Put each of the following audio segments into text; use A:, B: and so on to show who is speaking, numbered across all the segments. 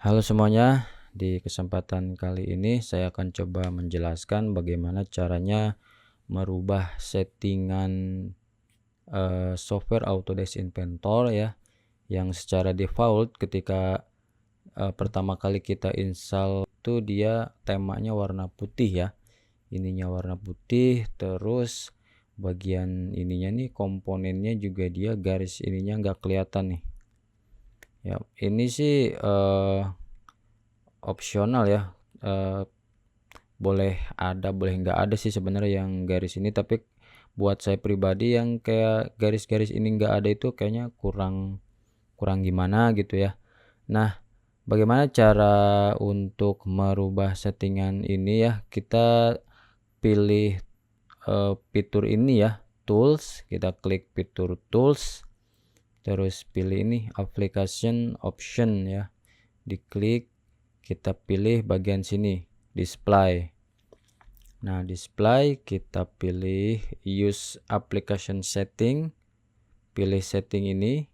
A: Halo semuanya, di kesempatan kali ini saya akan coba menjelaskan bagaimana caranya merubah settingan software Autodesk Inventor ya, yang secara default ketika pertama kali kita install itu dia temanya warna putih ya, ininya warna putih, terus bagian ininya nih komponennya juga dia garis ininya nggak kelihatan nih. Ya, ini sih opsional ya, boleh ada boleh nggak ada sih sebenarnya yang garis ini, tapi buat saya pribadi yang kayak garis-garis ini nggak ada itu kayaknya kurang kurang gimana gitu ya. Nah, bagaimana cara untuk merubah settingan ini ya, kita pilih fitur ini ya, tools, kita klik fitur tools, terus pilih ini application option ya, diklik, kita pilih bagian sini display. Nah, display kita pilih use application setting, pilih setting ini,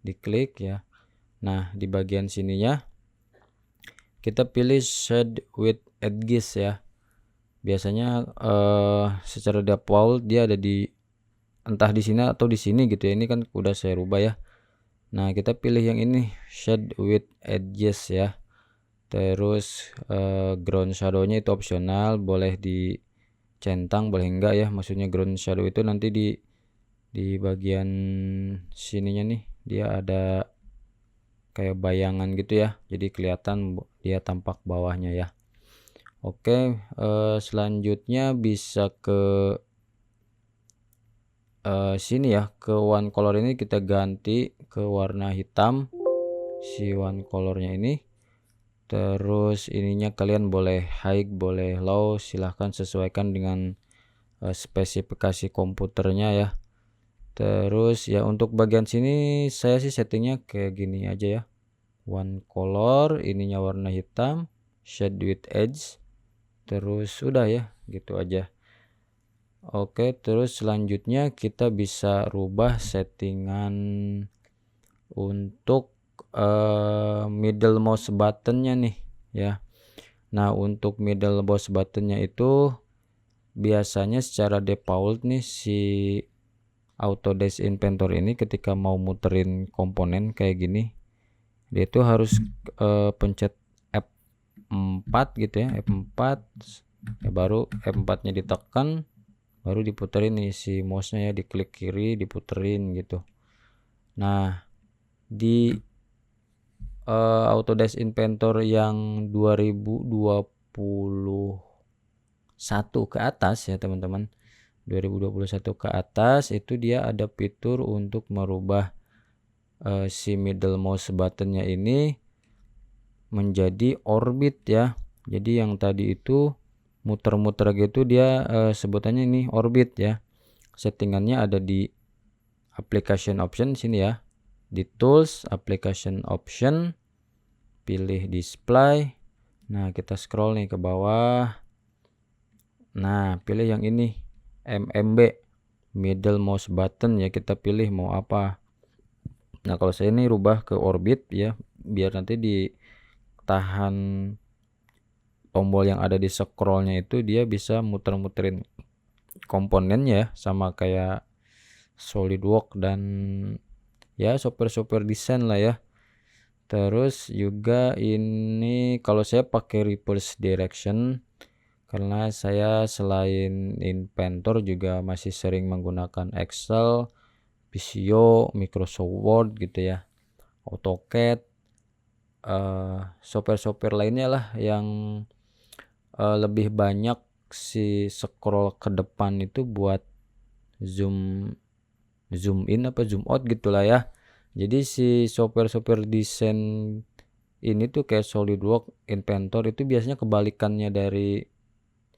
A: diklik ya. Nah, di bagian sininya kita pilih shade with edges ya. Biasanya secara default dia ada di entah di sini atau di sini gitu ya. Ini kan udah saya rubah ya. Nah, kita pilih yang ini shade with edges ya. Terus ground shadow-nya itu opsional, boleh dicentang boleh enggak ya, maksudnya ground shadow itu nanti di bagian sininya nih dia ada kayak bayangan gitu ya, jadi kelihatan dia tampak bawahnya ya. Oke, selanjutnya bisa ke sini ya, ke one color ini kita ganti ke warna hitam si one colornya ini. Terus ininya kalian boleh high boleh low, silahkan sesuaikan dengan spesifikasi komputernya ya. Terus ya untuk bagian sini saya sih settingnya kayak gini aja ya, one color, ininya warna hitam, shade with edge, terus udah ya gitu aja. Oke, terus selanjutnya kita bisa rubah settingan untuk middle mouse buttonnya nih ya. Nah, untuk middle mouse buttonnya itu biasanya secara default nih si Autodesk Inventor ini ketika mau muterin komponen kayak gini, dia itu harus pencet F4 gitu ya, F4 ya, baru F4-nya ditekan, baru diputerin nih si mouse-nya ya, diklik kiri diputerin gitu. Nah, di Autodesk Inventor yang 2021 ke atas ya teman-teman, 2021 ke atas itu dia ada fitur untuk merubah si middle mouse buttonnya ini menjadi orbit ya. Jadi yang tadi itu muter-muter gitu dia sebutannya ini orbit ya. Settingannya ada di application option sini ya, di tools application option, pilih display. Nah, kita scroll nih ke bawah. Nah, pilih yang ini MMB, middle mouse button ya, kita pilih mau apa. Nah, kalau saya ini rubah ke orbit ya, biar nanti ditahan tombol yang ada di scrollnya itu dia bisa muter-muterin komponennya ya, sama kayak SolidWorks dan ya software-software desain lah ya. Terus juga ini kalau saya pakai reverse direction karena saya selain Inventor juga masih sering menggunakan Excel, Visio, Microsoft Word gitu ya, AutoCAD, software-software lainnya lah yang lebih banyak si scroll ke depan itu buat zoom in apa zoom out gitulah ya. Jadi si software-software desain ini tuh kayak SolidWorks, Inventor itu biasanya kebalikannya dari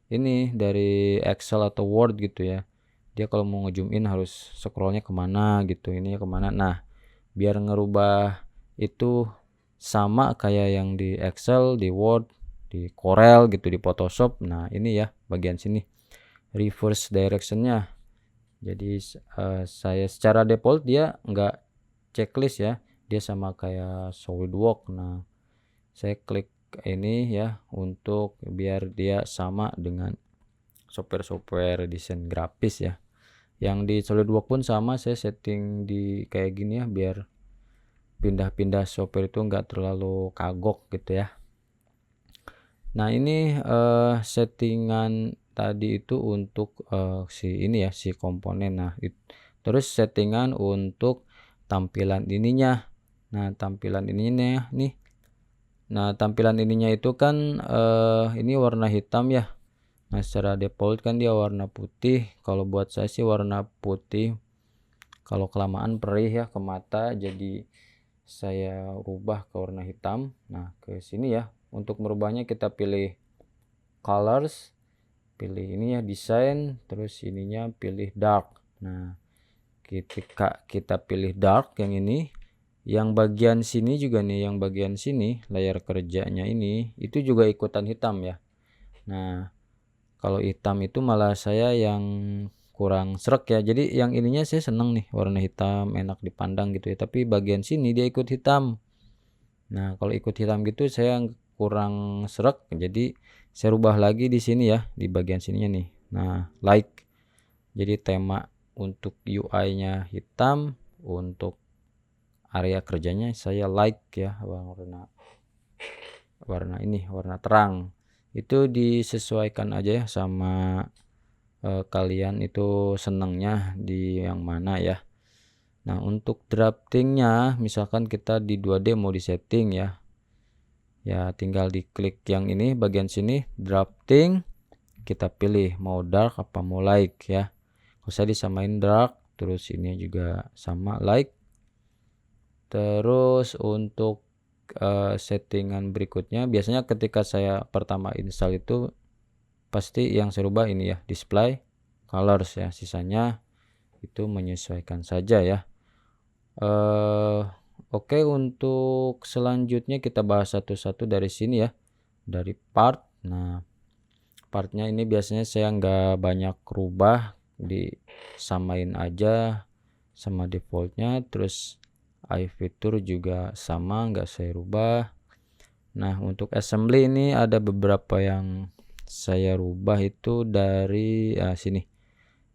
A: ini, dari Excel atau Word gitu ya. Dia kalau mau nge-zoom in harus scrollnya kemana gitu, ininya kemana. Nah, biar ngerubah itu sama kayak yang di Excel, di Word, di Corel gitu, di Photoshop. Nah, ini ya bagian sini reverse directionnya. Jadi saya secara default dia nggak checklist ya, dia sama kayak SolidWorks. Nah, saya klik ini ya untuk biar dia sama dengan software desain grafis ya. Yang di SolidWorks pun sama, saya setting di kayak gini ya biar pindah-pindah software itu enggak terlalu kagok gitu ya. Nah ini settingan tadi itu untuk si ini ya, si komponen. Nah terus settingan untuk tampilan ininya. Nah tampilan ininya nih, nah tampilan ininya itu kan ini warna hitam ya. Nah secara default kan dia warna putih, kalau buat saya sih warna putih, kalau kelamaan perih ya ke mata, jadi saya rubah ke warna hitam. Nah ke sini ya, untuk merubahnya kita pilih colors, pilih ini ya design, terus ininya pilih dark. Nah ketika kita pilih dark yang ini, yang bagian sini juga nih, yang bagian sini layar kerjanya ini itu juga ikutan hitam ya. Nah kalau hitam itu malah saya yang kurang srek ya, jadi yang ininya saya seneng nih warna hitam, enak dipandang gitu ya, tapi bagian sini dia ikut hitam. Nah kalau ikut hitam gitu saya kurang srek, jadi saya rubah lagi di sini ya, di bagian sininya nih. Nah like, jadi tema untuk UI-nya hitam, untuk area kerjanya saya like ya warna ini, warna terang. Itu disesuaikan aja ya sama kalian itu senangnya di yang mana ya. Nah untuk draftingnya misalkan kita di 2D mau disetting ya, tinggal diklik yang ini bagian sini drafting, kita pilih mau dark apa mau light ya. Kalau saya disamain dark, terus ini juga sama light. Terus untuk settingan berikutnya, biasanya ketika saya pertama install itu pasti yang saya rubah ini ya, display colors ya, sisanya itu menyesuaikan saja ya. Oke, untuk selanjutnya kita bahas satu-satu dari sini ya, dari part. Nah partnya ini biasanya saya nggak banyak rubah, disamain aja sama defaultnya, terus eye feature juga sama, nggak saya rubah. Nah untuk assembly ini ada beberapa yang saya rubah itu dari sini,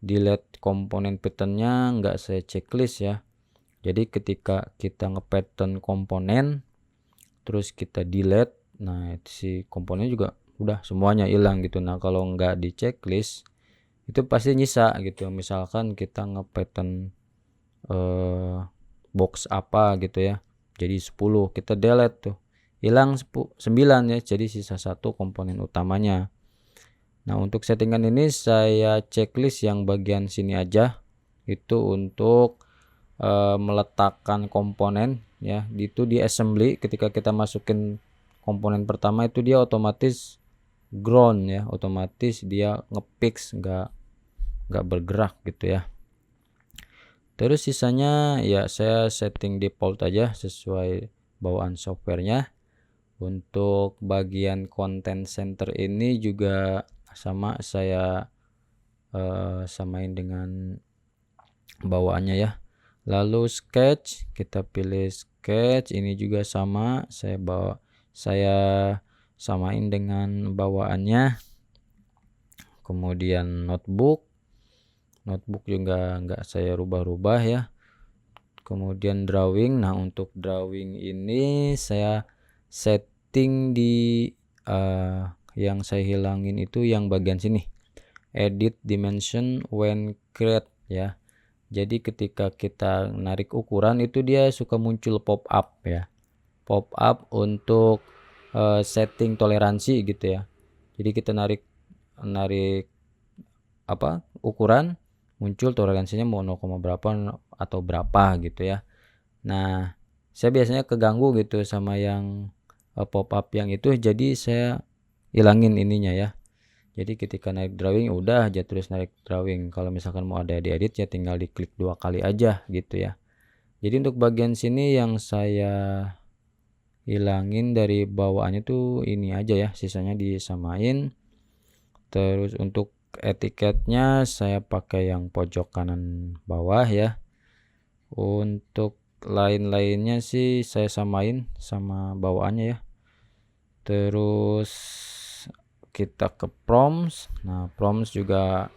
A: delete komponen patternnya nggak saya checklist ya. Jadi ketika kita nge-pattern komponen terus kita delete, nah si komponen juga udah semuanya hilang gitu. Nah kalau nggak di checklist itu pasti nyisa gitu, misalkan kita nge-pattern box apa gitu ya, jadi 10 kita delete tuh, hilang 9 ya, jadi sisa satu komponen utamanya. Nah untuk settingan ini saya checklist yang bagian sini aja, itu untuk meletakkan komponen ya, itu di assembly ketika kita masukin komponen pertama itu dia otomatis ground ya, otomatis dia ngepix, nggak bergerak gitu ya. Terus sisanya ya saya setting default aja sesuai bawaan softwarenya. Untuk bagian content center ini juga sama, saya samain dengan bawaannya ya. Lalu sketch, kita pilih sketch, ini juga sama, saya samain dengan bawaannya. Kemudian notebook juga nggak saya rubah-rubah ya. Kemudian drawing, nah untuk drawing ini saya setting di yang saya hilangin itu yang bagian sini, edit dimension when create ya. Jadi ketika kita narik ukuran itu dia suka muncul pop up ya, pop up untuk setting toleransi gitu ya. Jadi kita narik apa ukuran, muncul toleransinya mau 0, berapa atau berapa gitu ya. Nah saya biasanya keganggu gitu sama yang pop up yang itu, jadi saya hilangin ininya ya. Jadi ketika naik drawing udah aja terus naik drawing, kalau misalkan mau ada diedit ya tinggal diklik 2 kali aja gitu ya. Jadi untuk bagian sini yang saya hilangin dari bawaannya tuh ini aja ya, sisanya disamain. Terus untuk etiketnya saya pakai yang pojok kanan bawah ya. Untuk lain-lainnya sih saya samain sama bawaannya ya. Terus kita ke prompts. Nah, prompts juga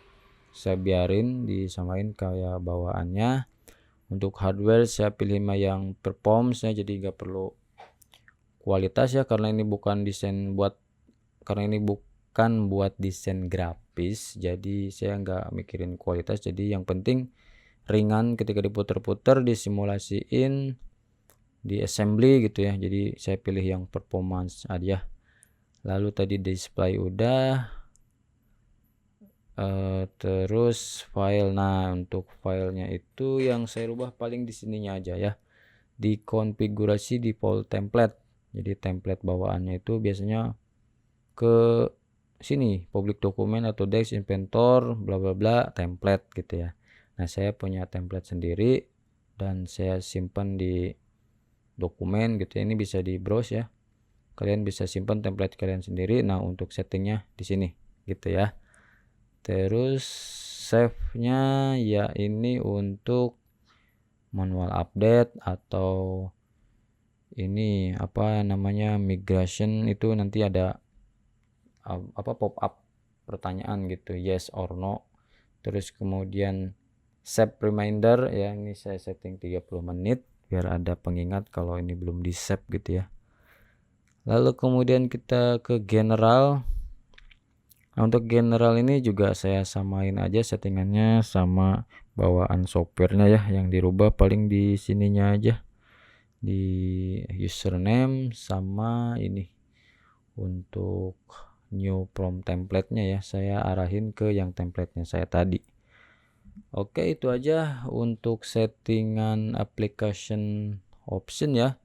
A: saya biarin disamain kayak bawaannya. Untuk hardware saya pilih yang performance ya, jadi nggak perlu kualitas ya, karena ini bukan buat desain grafis, jadi saya nggak mikirin kualitas. Jadi yang penting ringan ketika diputer-puter, disimulasiin, di assembly gitu ya. Jadi saya pilih yang performance aja. Lalu tadi display udah, terus file. Nah, untuk filenya itu yang saya rubah paling di sininya aja ya, di konfigurasi default template. Jadi template bawaannya itu biasanya ke sini, public document atau text inventor bla bla bla template gitu ya. Nah, saya punya template sendiri dan saya simpan di dokumen gitu ya. Ini bisa di browse ya, kalian bisa simpan template kalian sendiri. Nah, untuk settingnya di sini gitu ya. Terus save-nya ya ini untuk manual update atau ini apa namanya migration, itu nanti ada pop up pertanyaan gitu, yes or no. Terus kemudian save reminder ya, ini saya setting 30 menit biar ada pengingat kalau ini belum di save gitu ya. Lalu kemudian kita ke general. Nah, untuk general ini juga saya samain aja settingannya sama bawaan softwarenya ya, yang dirubah paling di sininya aja, di username sama ini. Untuk new prompt template-nya ya, saya arahin ke yang template-nya saya tadi. Oke, itu aja untuk settingan application option ya.